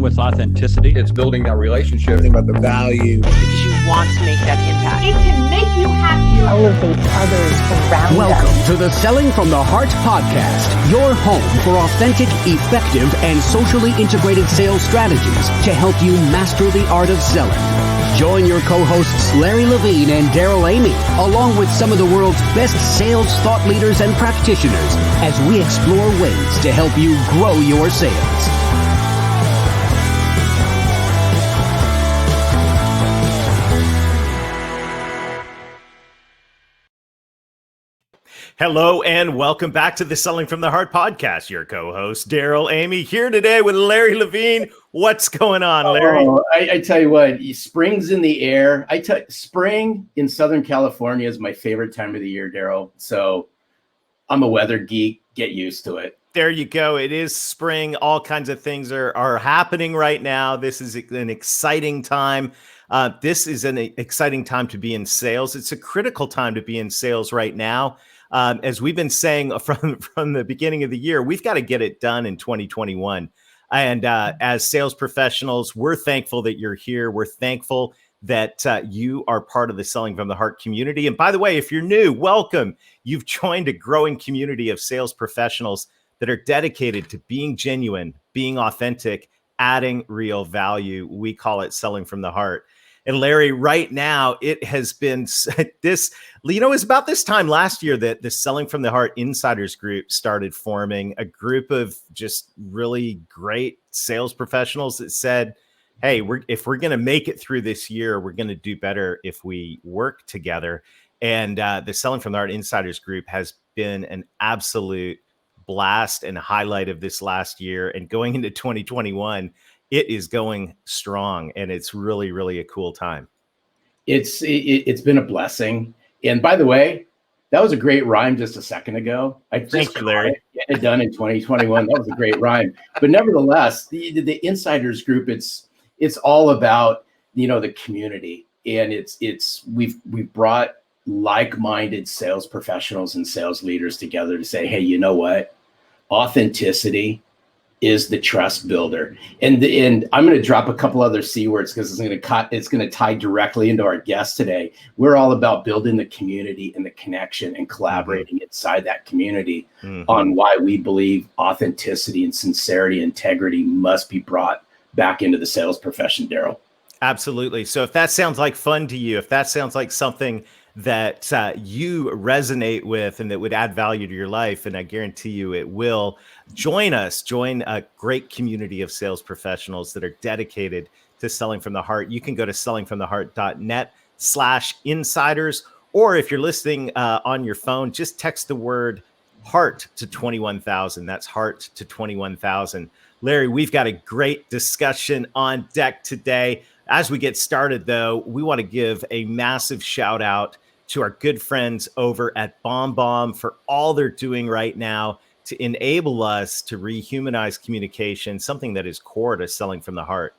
with authenticity. It's building that relationship. Think about the value. Because you want to make that impact. It can make you happier. Elevate others around Welcome us. to the Selling from the Heart podcast, your home for authentic, effective, and socially integrated sales strategies to help you master the art of selling. Join your co-hosts Larry Levine and Daryl Amy, along with some of the world's best sales thought leaders and practitioners, as we explore ways to help you grow your sales. Hello and welcome back to the Selling from the Heart podcast. Your co-host Daryl Amy here today with Larry Levine. What's going on, Larry? I tell you what, spring's in the air. Spring in Southern California is my favorite time of the year, Daryl. So I'm a weather geek. Get used to it. There you go. It is spring. All kinds of things are happening right now. This is an exciting time. This is an exciting time to be in sales. It's a critical time to be in sales right now. As we've been saying from the beginning of the year, we've got to get it done in 2021. And as sales professionals, we're thankful that you're here. We're thankful that you are part of the Selling from the Heart community. And by the way, if you're new, welcome. You've joined a growing community of sales professionals that are dedicated to being genuine, being authentic, adding real value. We call it Selling from the Heart. And Larry, right now, it has been this, it's about this time last year that the Selling from the Heart Insiders Group started forming, a group of just really great sales professionals that said, hey, if we're going to make it through this year, we're going to do better if we work together. And the Selling from the Heart Insiders Group has been an absolute blast and highlight of this last year. And going into 2021, it is going strong, and it's really, really a cool time. It's been a blessing. And by the way, that was a great rhyme just a second ago. Thank you, Larry. Get it done in 2021. That was a great rhyme. But nevertheless, the Insiders Group, it's all about the community, and we've brought like-minded sales professionals and sales leaders together to say, hey, you know what? Authenticity is the trust builder. And I'm going to drop a couple other C words because it's going to tie directly into our guest today. We're all about building the community and the connection and collaborating inside that community on why we believe authenticity and sincerity, integrity must be brought back into the sales profession, Daryl. Absolutely. So if that sounds like fun to you, if that sounds like something that you resonate with and that would add value to your life, and I guarantee you it will, join a great community of sales professionals that are dedicated to selling from the heart. You can go to sellingfromtheheart.net/insiders, or if you're listening on your phone, just text the word heart to 21,000. That's heart to 21,000. Larry, we've got a great discussion on deck today. As we get started, though, we want to give a massive shout out to our good friends over at BombBomb for all they're doing right now to enable us to rehumanize communication, something that is core to selling from the heart.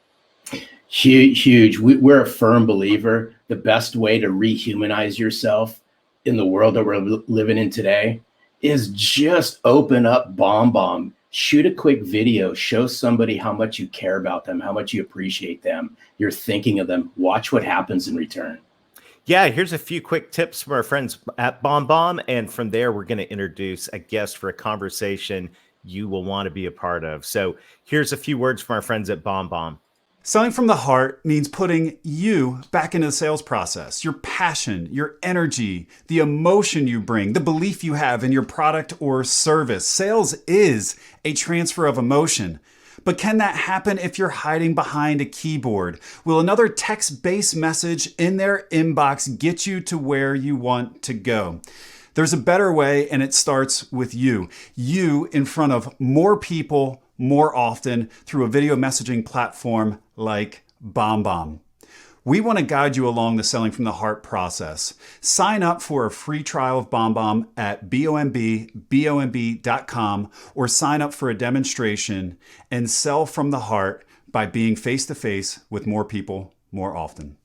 Huge. We're a firm believer. The best way to rehumanize yourself in the world that we're living in today is just open up BombBomb. Shoot a quick video, show somebody how much you care about them, how much you appreciate them, you're thinking of them. Watch what happens in return. Yeah, here's a few quick tips from our friends at BombBomb. And from there, we're going to introduce a guest for a conversation you will want to be a part of. So here's a few words from our friends at BombBomb. Selling from the heart means putting you back into the sales process, your passion, your energy, the emotion you bring, the belief you have in your product or service. Sales is a transfer of emotion. But can that happen if you're hiding behind a keyboard? Will another text-based message in their inbox get you to where you want to go? There's a better way, and it starts with you. You in front of more people more often through a video messaging platform like BombBomb. We want to guide you along the Selling from the Heart process. Sign up for a free trial of BombBomb at bombomb.com or sign up for a demonstration and sell from the heart by being face-to-face with more people more often.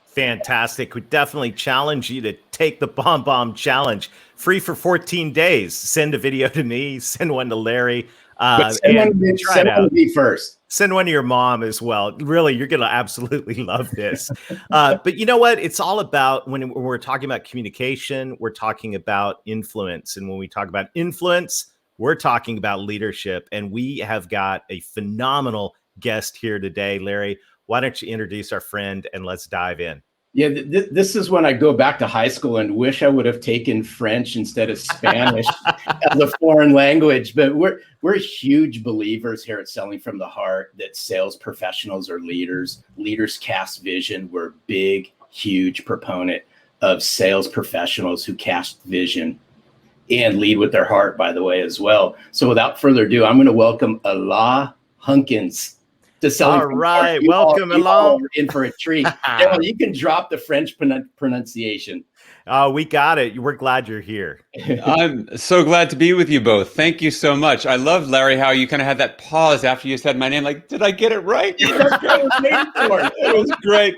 Fantastic. We definitely challenge you to take the BombBomb challenge. Free for 14 days. Send a video to me, send one to Larry. Send one to me first. Send one to your mom as well. Really, you're going to absolutely love this. But you know what? It's all about when we're talking about communication, we're talking about influence. And when we talk about influence, we're talking about leadership. And we have got a phenomenal guest here today. Larry, why don't you introduce our friend and let's dive in? Yeah, this is when I go back to high school and wish I would have taken French instead of Spanish as a foreign language. But we're huge believers here at Selling from the Heart that sales professionals are leaders. Leaders cast vision. We're big, huge proponent of sales professionals who cast vision and lead with their heart, by the way, as well. So without further ado, I'm going to welcome Alain Hunkins. All right, welcome, Alain. In for a treat. Daryl, you can drop the French pronunciation. We got it. We're glad you're here. I'm so glad to be with you both. Thank you so much. I love, Larry, how you kind of had that pause after you said my name. Like, did I get it right? It was great.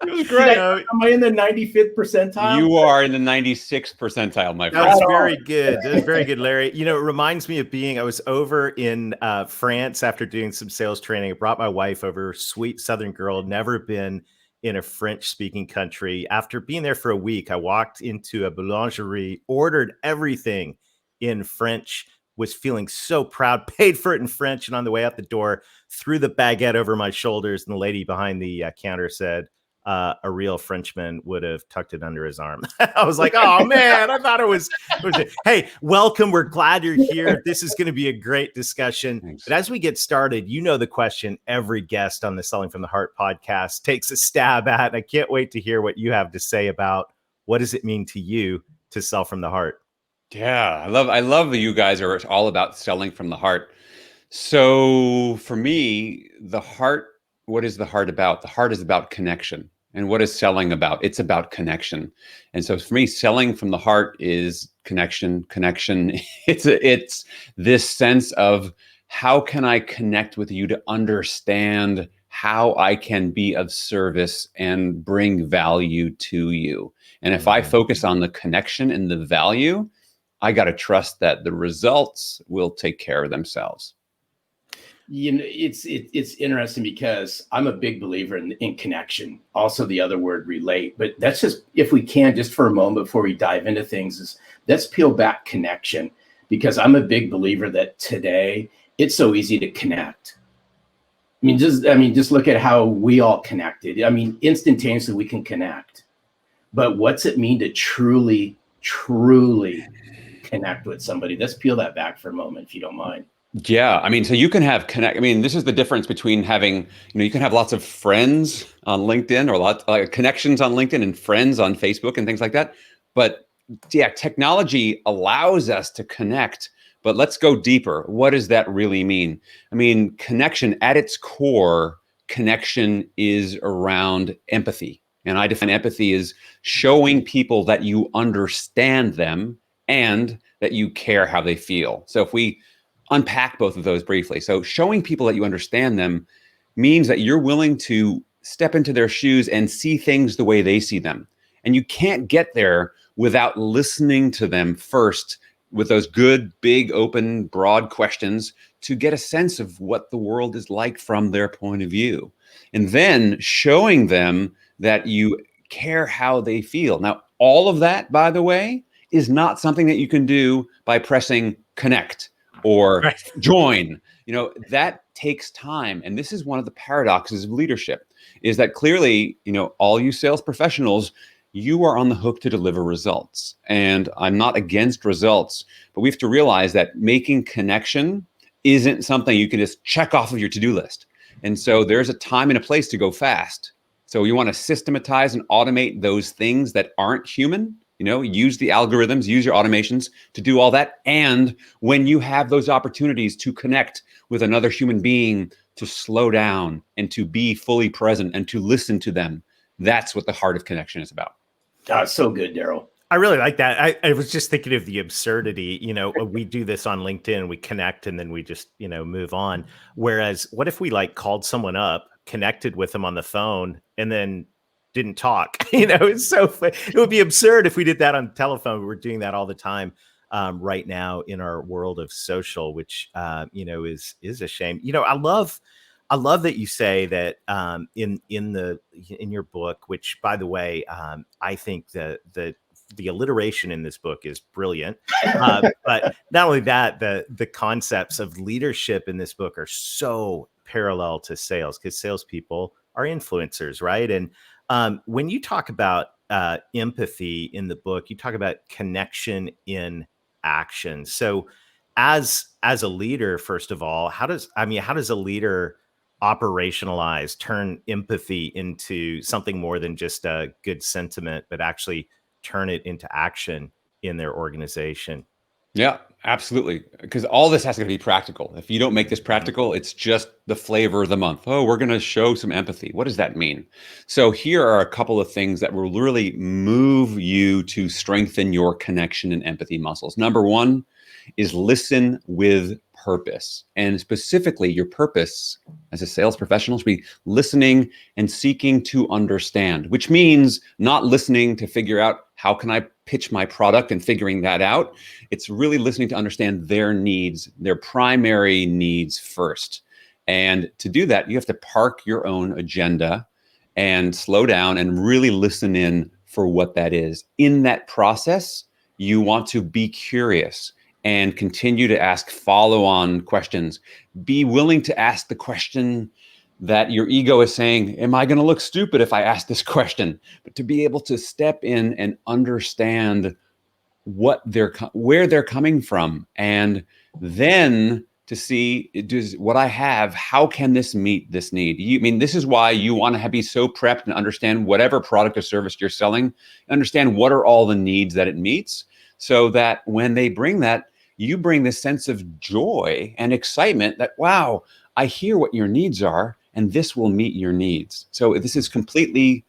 It was great. Am I in the 95th percentile? You are in the 96th percentile, my friend. That's very good. That's very good, Larry. You know, it reminds me of I was over in France after doing some sales training. I brought my wife over, sweet Southern girl, never been in a French-speaking country. After being there for a week, I walked into a boulangerie, ordered everything in French, was feeling so proud, paid for it in French, and on the way out the door, threw the baguette over my shoulders, and the lady behind the counter said, a real Frenchman would have tucked it under his arm. I was like, oh man, I thought it was. Hey, welcome. We're glad you're here. This is going to be a great discussion. Thanks. But as we get started, you know the question every guest on the Selling from the Heart podcast takes a stab at. I can't wait to hear what you have to say about what does it mean to you to sell from the heart? Yeah, I love that you guys are all about selling from the heart. So for me, the heart, what is the heart about? The heart is about connection. And what is selling about? It's about connection. And so for me, selling from the heart is connection. It's this sense of how can I connect with you to understand how I can be of service and bring value to you. And if I focus on the connection and the value, I got to trust that the results will take care of themselves. You know, it's interesting because I'm a big believer in connection. Also, the other word relate. But that's just, if we can, just for a moment before we dive into things, is let's peel back connection, because I'm a big believer that today it's so easy to connect. Just look at how we all connected. Instantaneously we can connect. But what's it mean to truly connect with somebody? Let's peel that back for a moment, if you don't mind. Yeah. So you can have this is the difference between having, you can have lots of friends on LinkedIn or connections on LinkedIn and friends on Facebook and things like that. But yeah, technology allows us to connect, but let's go deeper. What does that really mean? Connection at its core, connection is around empathy. And I define empathy as showing people that you understand them and that you care how they feel. So if we unpack both of those briefly. So showing people that you understand them means that you're willing to step into their shoes and see things the way they see them. And you can't get there without listening to them first with those good, big, open, broad questions to get a sense of what the world is like from their point of view. And then showing them that you care how they feel. Now, all of that, by the way, is not something that you can do by pressing connect or join. That takes time. And this is one of the paradoxes of leadership, is that clearly, all you sales professionals, you are on the hook to deliver results. And I'm not against results, but we have to realize that making connection isn't something you can just check off of your to-do list. And so there's a time and a place to go fast. So you want to systematize and automate those things that aren't human. Use the algorithms, use your automations to do all that. And when you have those opportunities to connect with another human being, to slow down and to be fully present and to listen to them, that's what the heart of connection is about. So good, Daryl. I really like that. I was just thinking of the absurdity. We do this on LinkedIn, we connect and then we just, move on. Whereas what if we called someone up, connected with them on the phone, and then didn't talk? It's so fun. It would be absurd if we did that on the telephone. We're doing that all the time right now in our world of social, which is a shame. I love I love that you say that in your book, which by the way, I think the alliteration in this book is brilliant. But not only that, the concepts of leadership in this book are so parallel to sales, because salespeople are influencers, right? And when you talk about empathy in the book, you talk about connection in action. So as a leader, first of all, how does a leader operationalize, turn empathy into something more than just a good sentiment, but actually turn it into action in their organization? Yeah, absolutely. Because all this has to be practical. If you don't make this practical, it's just the flavor of the month. Oh, we're going to show some empathy. What does that mean? So here are a couple of things that will really move you to strengthen your connection and empathy muscles. Number one is listen with purpose. And specifically, your purpose as a sales professional should be listening and seeking to understand, which means not listening to figure out how can I pitch my product and figuring that out. It's really listening to understand their needs, their primary needs first. And to do that, you have to park your own agenda and slow down and really listen in for what that is. In that process, you want to be curious and continue to ask follow-on questions. Be willing to ask the question that your ego is saying, am I going to look stupid if I ask this question? But to be able to step in and understand where they're coming from, and then to see, does what I have, how can this meet this need? This is why you want to be so prepped and understand whatever product or service you're selling, understand what are all the needs that it meets, so that when they bring that, you bring this sense of joy and excitement that, wow, I hear what your needs are, and this will meet your needs. So this is completely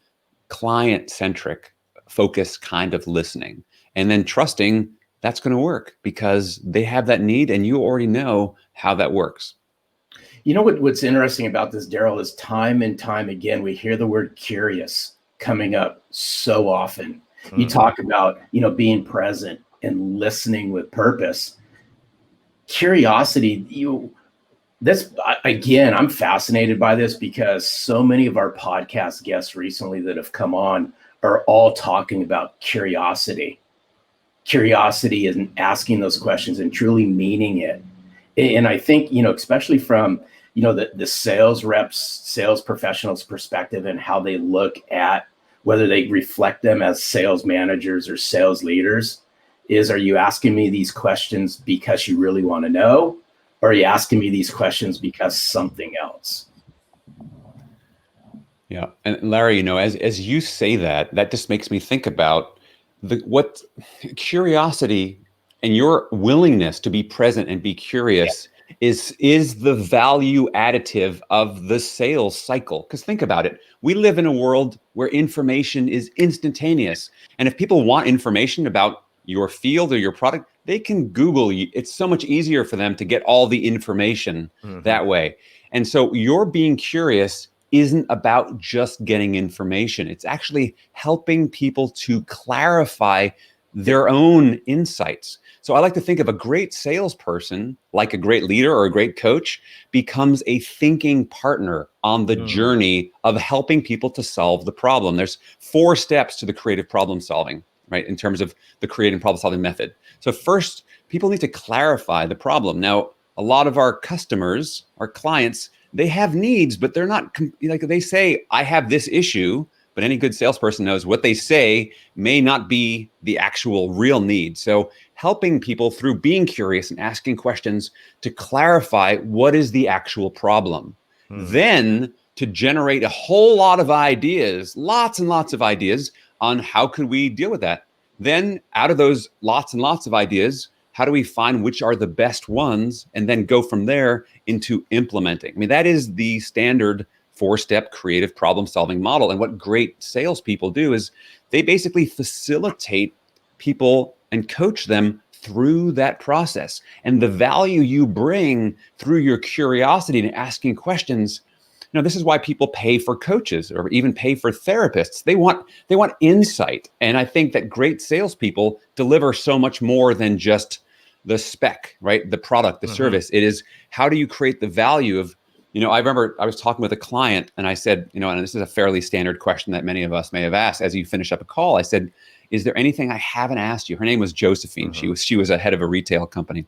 client-centric, focused kind of listening. And then trusting that's going to work because they have that need and you already know how that works. You know what's interesting about this, Daryl, is time and time again, we hear the word curious coming up so often. Mm-hmm. You talk about, being present and listening with purpose. Curiosity, I'm fascinated by this because so many of our podcast guests recently that have come on are all talking about curiosity. Curiosity and asking those questions and truly meaning it. And I think, especially from, the sales reps, sales professionals' perspective and how they look at whether they reflect them as sales managers or sales leaders, are you asking me these questions because you really want to know? Or are you asking me these questions because something else? Yeah. And Larry, as you say that just makes me think about what curiosity and your willingness to be present and be curious is the value additive of the sales cycle. Because think about it. We live in a world where information is instantaneous. And if people want information about your field or your product, they can Google you. It's so much easier for them to get all the information that way. And so your being curious isn't about just getting information. It's actually helping people to clarify their own insights. So I like to think of a great salesperson, like a great leader or a great coach, becomes a thinking partner on the journey of helping people to solve the problem. There's 4 steps to the creative problem solving, right? In terms of the creative problem solving method. So first, people need to clarify the problem. Now, a lot of our customers, our clients, they have needs, but they're not like they say, I have this issue, but any good salesperson knows what they say may not be the actual real need. So helping people through being curious and asking questions to clarify what is the actual problem. Then to generate a whole lot of ideas, lots and lots of ideas on how could we deal with that. Then out of those lots and lots of ideas, how do we find which are the best ones and then go from there into implementing? That is the standard 4-step creative problem solving model. And what great salespeople do is they basically facilitate people and coach them through that process. And the value you bring through your curiosity and asking questions, this is why people pay for coaches or even pay for therapists. They want insight. And I think that great salespeople deliver so much more than just the spec, right? The product, the service. It is, how do you create the value of, I remember I was talking with a client and I said, and this is a fairly standard question that many of us may have asked as you finish up a call. I said, is there anything I haven't asked you? Her name was Josephine. She was a head of a retail company.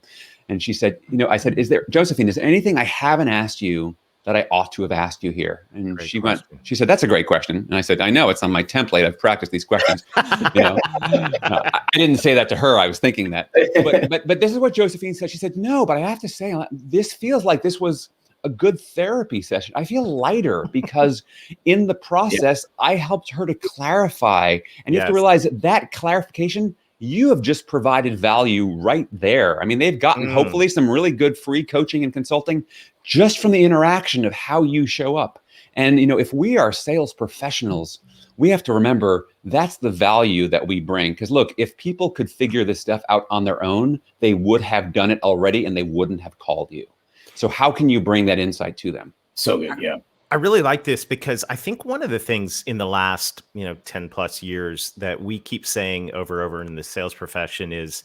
And she said, I said, Josephine, is there anything I haven't asked you that I ought to have asked you here? And Great she question. she said, that's a great question. And I said, I know, it's on my template. I've practiced these questions. I didn't say that to her. I was thinking that. But this is what Josephine said. She said, no, but I have to say, this feels like this was a good therapy session. I feel lighter because in the process, I helped her to clarify. And you have to realize that clarification, you have just provided value right there. I mean, they've gotten hopefully some really good free coaching and consulting just from the interaction of how you show up. And, if we are sales professionals, we have to remember that's the value that we bring. Because look, if people could figure this stuff out on their own, they would have done it already and they wouldn't have called you. So how can you bring that insight to them? So good. Yeah. I really like this because I think one of the things in the last, 10 plus years that we keep saying over in the sales profession is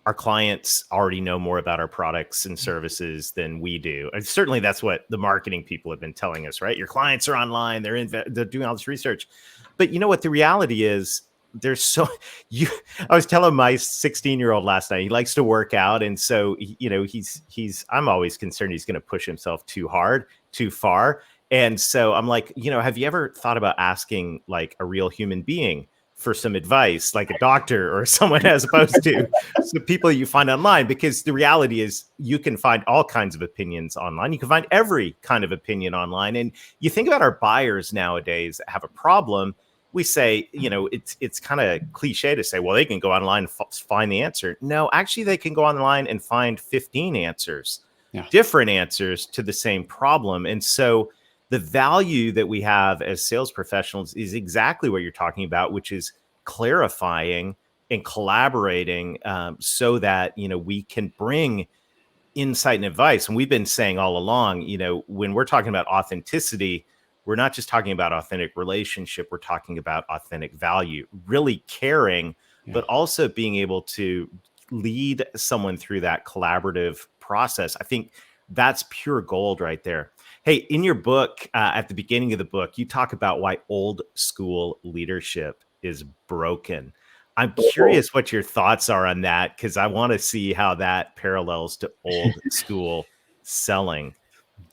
our clients already know more about our products and services than we do. And certainly that's what the marketing people have been telling us, right? Your clients are online, they're doing all this research. But you know what the reality is? I was telling my 16-year-old last night, he likes to work out. And so, I'm always concerned he's going to push himself too hard, too far. And so I'm like, have you ever thought about asking like a real human being for some advice, like a doctor or someone, as opposed to some people you find online? Because the reality is you can find all kinds of opinions online. You can find every kind of opinion online. And you think about our buyers nowadays that have a problem. We say, it's kind of cliche to say, well, they can go online and find the answer. No, actually, they can go online and find 15 answers, different answers to the same problem. And so the value that we have as sales professionals is exactly what you're talking about, which is clarifying and collaborating so that, we can bring insight and advice. And we've been saying all along, when we're talking about authenticity, we're not just talking about authentic relationship. We're talking about authentic value, really caring, but also being able to lead someone through that collaborative process. I think that's pure gold right there. Hey, in your book, at the beginning of the book, you talk about why old school leadership is broken. I'm curious what your thoughts are on that, because I want to see how that parallels to old school selling.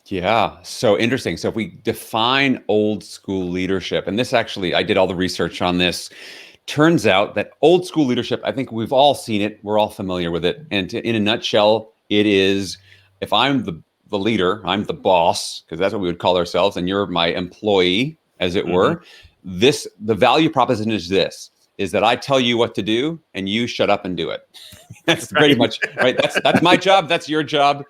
Yeah, so interesting. So if we define old school leadership, and this actually, I did all the research on this, turns out that old school leadership, I think we've all seen it. We're all familiar with it. And in a nutshell, it is, if I'm the leader, I'm the boss, because that's what we would call ourselves, and you're my employee, as it were. The value proposition is this, is that I tell you what to do and you shut up and do it. That's pretty much right. That's my job. That's your job.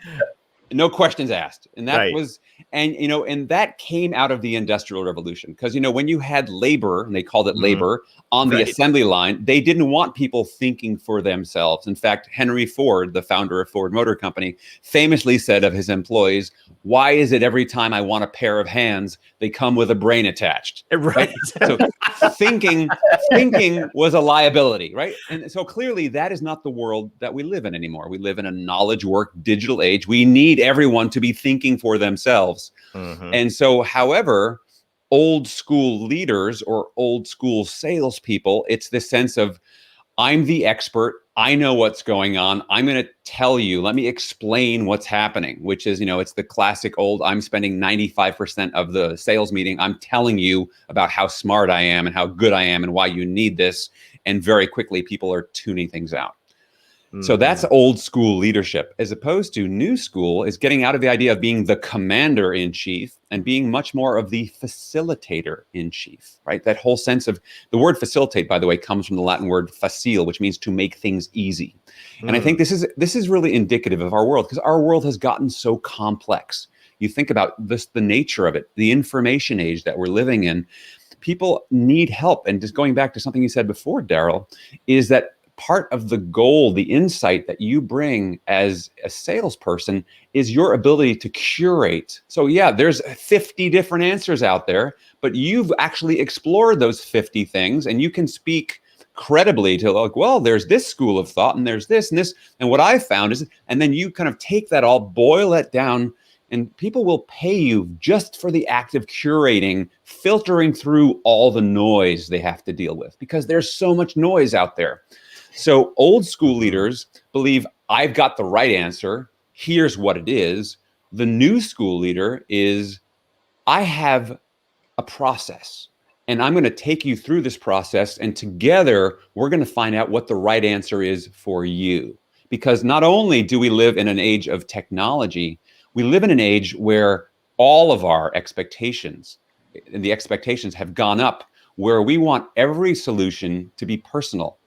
No questions asked. And that was, and that came out of the Industrial Revolution. Because, when you had labor, and they called it labor, on the assembly line, they didn't want people thinking for themselves. In fact, Henry Ford, the founder of Ford Motor Company, famously said of his employees, why is it every time I want a pair of hands, they come with a brain attached? Right. So thinking was a liability, right? And so clearly that is not the world that we live in anymore. We live in a knowledge work digital age. We need everyone to be thinking for themselves. And so, however, old school leaders or old school salespeople, it's this sense of, I'm the expert. I know what's going on. I'm going to tell you, let me explain what's happening, which is, it's the classic old, I'm spending 95% of the sales meeting. I'm telling you about how smart I am and how good I am and why you need this. And very quickly, people are tuning things out. So that's old school leadership, as opposed to new school is getting out of the idea of being the commander in chief and being much more of the facilitator in chief, right? That whole sense of the word facilitate, by the way, comes from the Latin word facile, which means to make things easy. And I think this is really indicative of our world, because our world has gotten so complex. You think about the nature of it, the information age that we're living in. People need help. And just going back to something you said before, Daryl, is that part of the goal, the insight that you bring as a salesperson is your ability to curate. So yeah, there's 50 different answers out there, but you've actually explored those 50 things and you can speak credibly to like, well, there's this school of thought and there's this and this. And what I found is, and then you kind of take that all, boil it down And people will pay you just for the act of curating, filtering through all the noise they have to deal with, because there's so much noise out there. So old school leaders believe, I've got the right answer. Here's what it is. The new school leader is, I have a process, and I'm going to take you through this process, and together we're going to find out what the right answer is for you. Because not only do we live in an age of technology, we live in an age where all of our expectations, and the expectations have gone up, where we want every solution to be personal.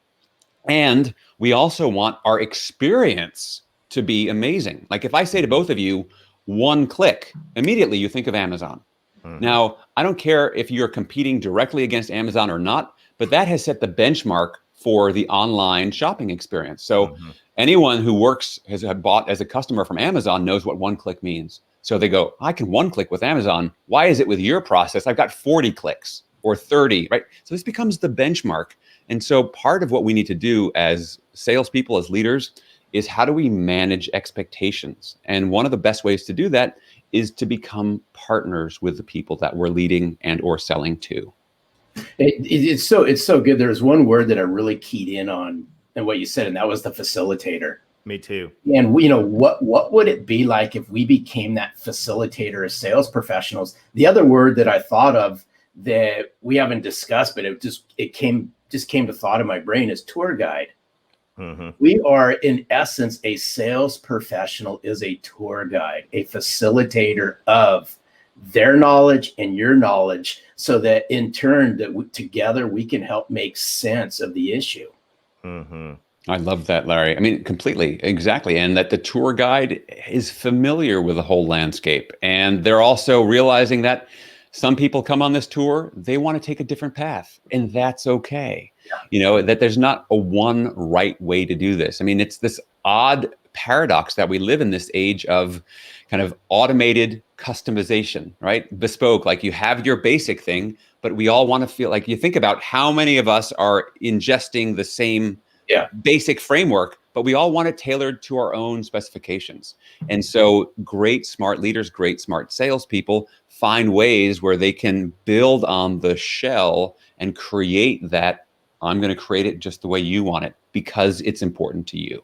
And we also want our experience to be amazing. Like if I say to both of you, one click, immediately you think of Amazon. Now, I don't care if you're competing directly against Amazon or not, but that has set the benchmark for the online shopping experience. So anyone who has bought as a customer from Amazon knows what one click means. So they go, I can one click with Amazon. Why is it with your process I've got 40 clicks or 30, right? So this becomes the benchmark. And so part of what we need to do as salespeople, as leaders, is how do we manage expectations? And one of the best ways to do that is to become partners with the people that we're leading and or selling to. It's so good. There's one word that I really keyed in on and what you said, and that was the facilitator. Me too. And what would it be like if we became that facilitator as sales professionals? The other word that I thought of that we haven't discussed, but it came to thought in my brain, is tour guide. We are, in essence, a sales professional is a tour guide, a facilitator of their knowledge and your knowledge, so that in turn, together we can help make sense of the issue. I love that, Larry. I mean, completely, exactly. And that the tour guide is familiar with the whole landscape. And they're also realizing that some people come on this tour, they want to take a different path, and that's okay. That there's not a one right way to do this. I mean, it's this odd paradox that we live in this age of kind of automated customization, right? Bespoke, like you have your basic thing, but we all want to feel like, you think about how many of us are ingesting the same basic framework, but we all want it tailored to our own specifications. And so great, smart leaders, great, smart salespeople find ways where they can build on the shell and create that. I'm going to create it just the way you want it because it's important to you.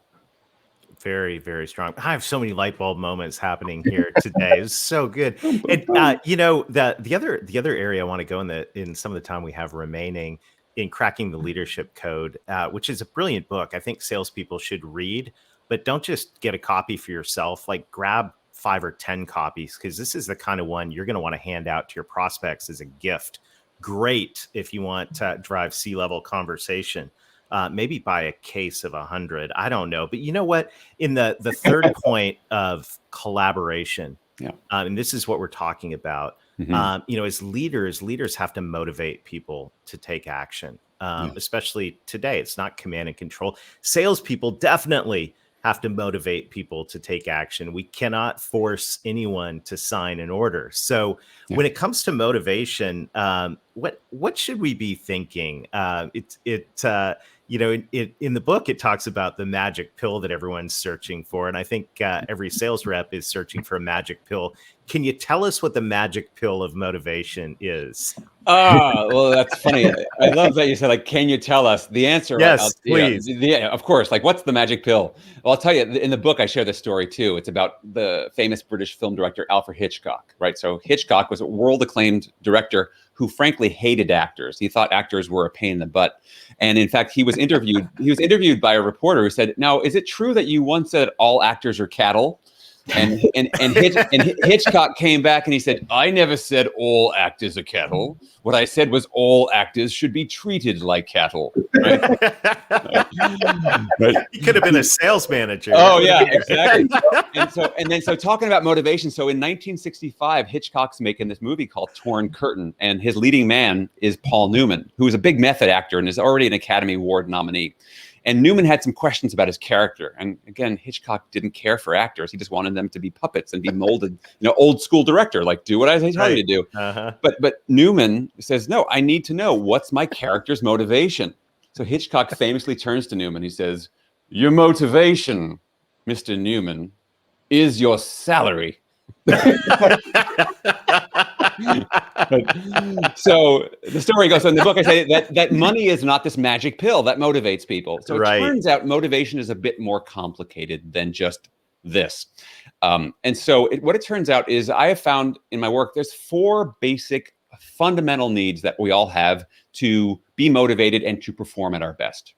Very, very strong. I have so many light bulb moments happening here today. It's so good. And the other area I want to go in some of the time we have remaining in Cracking the Leadership Code, which is a brilliant book. I think salespeople should read, but don't just get a copy for yourself. Like grab 5 or 10 copies, because this is the kind of one you're going to want to hand out to your prospects as a gift. Great if you want to drive C-level conversation. Maybe buy a case of 100. I don't know. But you know what? In the third point of collaboration, and this is what we're talking about, as leaders have to motivate people to take action, especially today. It's not command and control. Salespeople definitely have to motivate people to take action. We cannot force anyone to sign an order. So when it comes to motivation, what should we be thinking? In the book, it talks about the magic pill that everyone's searching for. And I think every sales rep is searching for a magic pill. Can you tell us what the magic pill of motivation is? Well, that's funny. I love that you said, like, can you tell us? The answer? Yes, please. Yeah, of course. Like, what's the magic pill? Well, I'll tell you, in the book, I share this story too. It's about the famous British film director, Alfred Hitchcock, right? So Hitchcock was a world-acclaimed director who frankly hated actors. He thought actors were a pain in the butt. And in fact, he was interviewed by a reporter who said, now, is it true that you once said all actors are cattle? And Hitchcock came back and he said, I never said all actors are cattle. What I said was all actors should be treated like cattle. Right? Right. He could have been a sales manager. Oh yeah, exactly. So talking about motivation. So in 1965, Hitchcock's making this movie called Torn Curtain, and his leading man is Paul Newman, who is a big method actor and is already an Academy Award nominee. And Newman had some questions about his character. And again, Hitchcock didn't care for actors. He just wanted them to be puppets and be molded, old school director, like do what I tell you to do. But Newman says, no, I need to know what's my character's motivation. So Hitchcock famously turns to Newman. He says, your motivation, Mr. Newman, is your salary. So the story goes, so in the book, I say that money is not this magic pill that motivates people. So Right. it turns out motivation is a bit more complicated than just this. And so what it turns out is I have found in my work, there's 4 basic fundamental needs that we all have to be motivated and to perform at our best.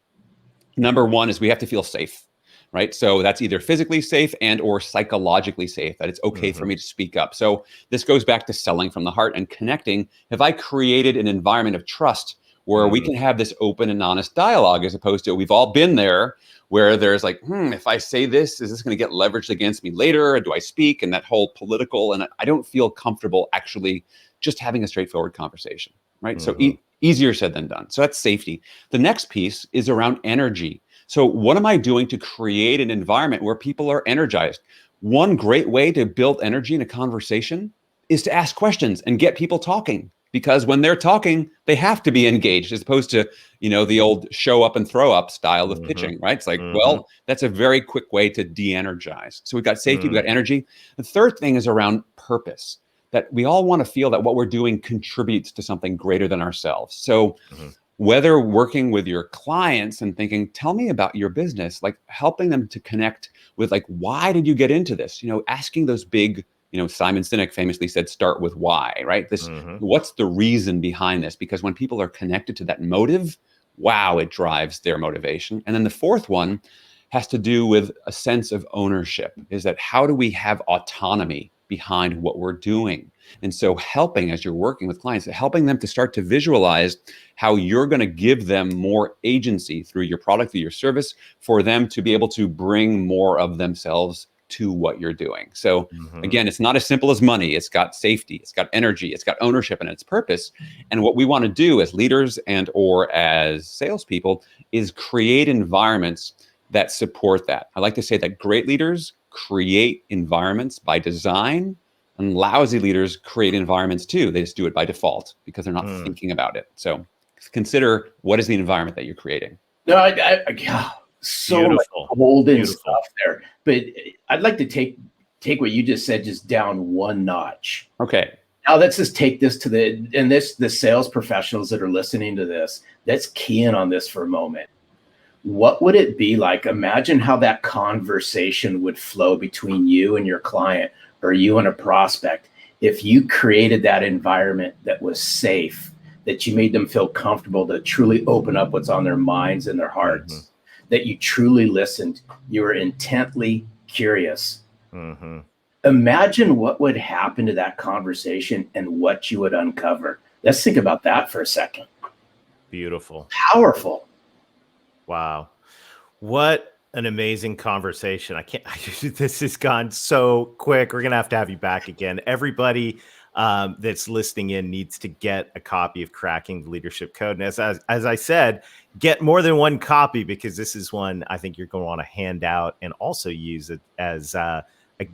Number 1 is we have to feel safe, right? So that's either physically safe and or psychologically safe, that it's okay for me to speak up. So this goes back to selling from the heart and connecting. Have I created an environment of trust where we can have this open and honest dialogue, as opposed to, we've all been there where there's like, if I say this, is this going to get leveraged against me later? Or do I speak? And that whole political, and I don't feel comfortable actually just having a straightforward conversation, right? So easier said than done. So that's safety. The next piece is around energy. So what am I doing to create an environment where people are energized? One great way to build energy in a conversation is to ask questions and get people talking, because when they're talking, they have to be engaged, as opposed to, the old show up and throw up style of pitching, right? It's like, well, that's a very quick way to de-energize. So we've got safety, we've got energy. The third thing is around purpose, that we all want to feel that what we're doing contributes to something greater than ourselves. So whether working with your clients and thinking, tell me about your business, like helping them to connect with, like, why did you get into this? Asking those big, Simon Sinek famously said, start with why, right? This, what's the reason behind this? Because when people are connected to that motive, wow, it drives their motivation. And then the fourth one has to do with a sense of ownership, is that how do we have autonomy behind what we're doing? And so helping, as you're working with clients, helping them to start to visualize how you're going to give them more agency through your product, through your service, for them to be able to bring more of themselves to what you're doing. So again, it's not as simple as money. It's got safety, it's got energy, it's got ownership, and its purpose. And what we want to do as leaders and or as salespeople is create environments that support that. I like to say that great leaders create environments by design, and lousy leaders create environments too. They just do it by default because they're not thinking about it. So consider, what is the environment that you're creating? No, so much golden stuff there. But I'd like to take what you just said just down one notch. Okay. Now let's just take this to the sales professionals that are listening to this. Let's key in on this for a moment. What would it be like? Imagine how that conversation would flow between you and your client, or you and a prospect, if you created that environment that was safe, that you made them feel comfortable to truly open up what's on their minds and their hearts, that you truly listened, you were intently curious. Imagine what would happen to that conversation and what you would uncover. Let's think about that for a second. Beautiful. Powerful. Wow. What an amazing conversation. This has gone so quick. We're going to have you back again. Everybody that's listening in needs to get a copy of Cracking the Leadership Code. And as I said, get more than one copy, because this is one I think you're going to want to hand out and also use it as a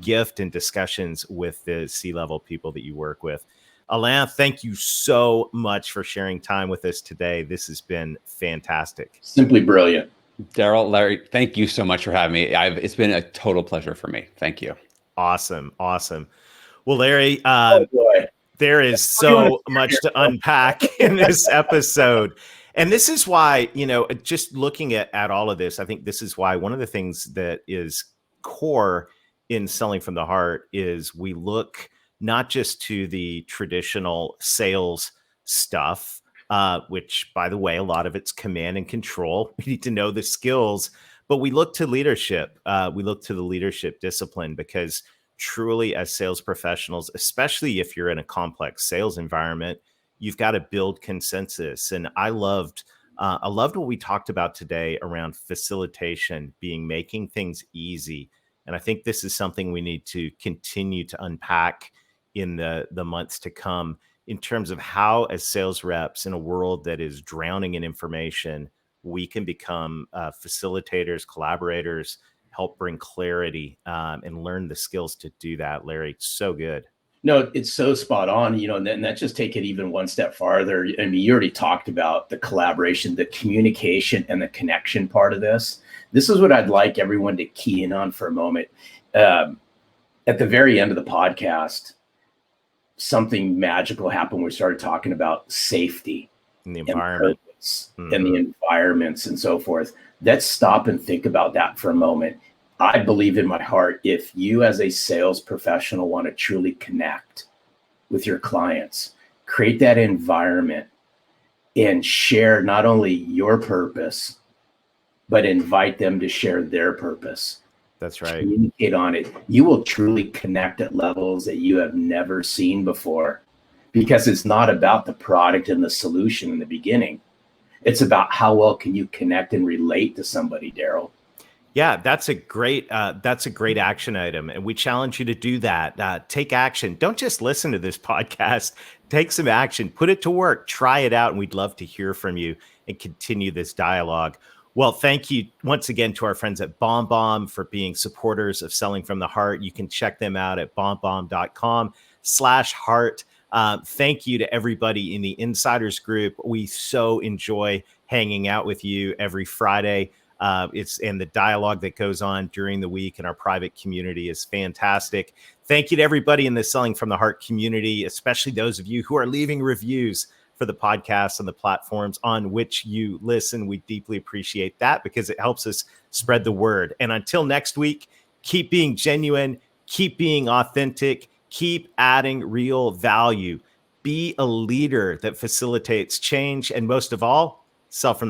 gift in discussions with the C-level people that you work with. Alain, thank you so much for sharing time with us today. This has been fantastic. Simply brilliant. Daryl, Larry, thank you so much for having me. It's been a total pleasure for me. Thank you. Awesome. Well, Larry, there is so much to unpack in this episode. And this is why, just looking at all of this, I think this is why one of the things that is core in selling from the heart is we look not just to the traditional sales stuff, which, by the way, a lot of it's command and control. We need to know the skills, but we look to leadership. We look to the leadership discipline, because truly, as sales professionals, especially if you're in a complex sales environment, you've got to build consensus. And I loved what we talked about today around facilitation, making things easy. And I think this is something we need to continue to unpack in the months to come, in terms of how, as sales reps in a world that is drowning in information, we can become facilitators, collaborators, help bring clarity, and learn the skills to do that. Larry, it's so good. No, it's so spot on, and let's just take it even one step farther. I mean, you already talked about the collaboration, the communication, and the connection part of this. This is what I'd like everyone to key in on for a moment. at the very end of the podcast, something magical happened. We started talking about safety In the environment. and purpose and the environments and so forth. Let's stop and think about that for a moment. I believe in my heart, if you as a sales professional want to truly connect with your clients, create that environment and share not only your purpose, but invite them to share their purpose. That's right. Communicate on it. You will truly connect at levels that you have never seen before, because it's not about the product and the solution in the beginning. It's about how well can you connect and relate to somebody, Daryl. Yeah, that's a great action item, and we challenge you to do that. Take action. Don't just listen to this podcast. Take some action. Put it to work. Try it out, and we'd love to hear from you and continue this dialogue. Well, thank you once again to our friends at BombBomb for being supporters of Selling from the Heart. You can check them out at bombbomb.com/heart. Thank you to everybody in the Insiders Group. We so enjoy hanging out with you every Friday. And the dialogue that goes on during the week in our private community is fantastic. Thank you to everybody in the Selling from the Heart community, especially those of you who are leaving reviews for the podcast on the platforms on which you listen. We deeply appreciate that because it helps us spread the word. And until next week, keep being genuine, keep being authentic, keep adding real value. Be a leader that facilitates change, and most of all, sell from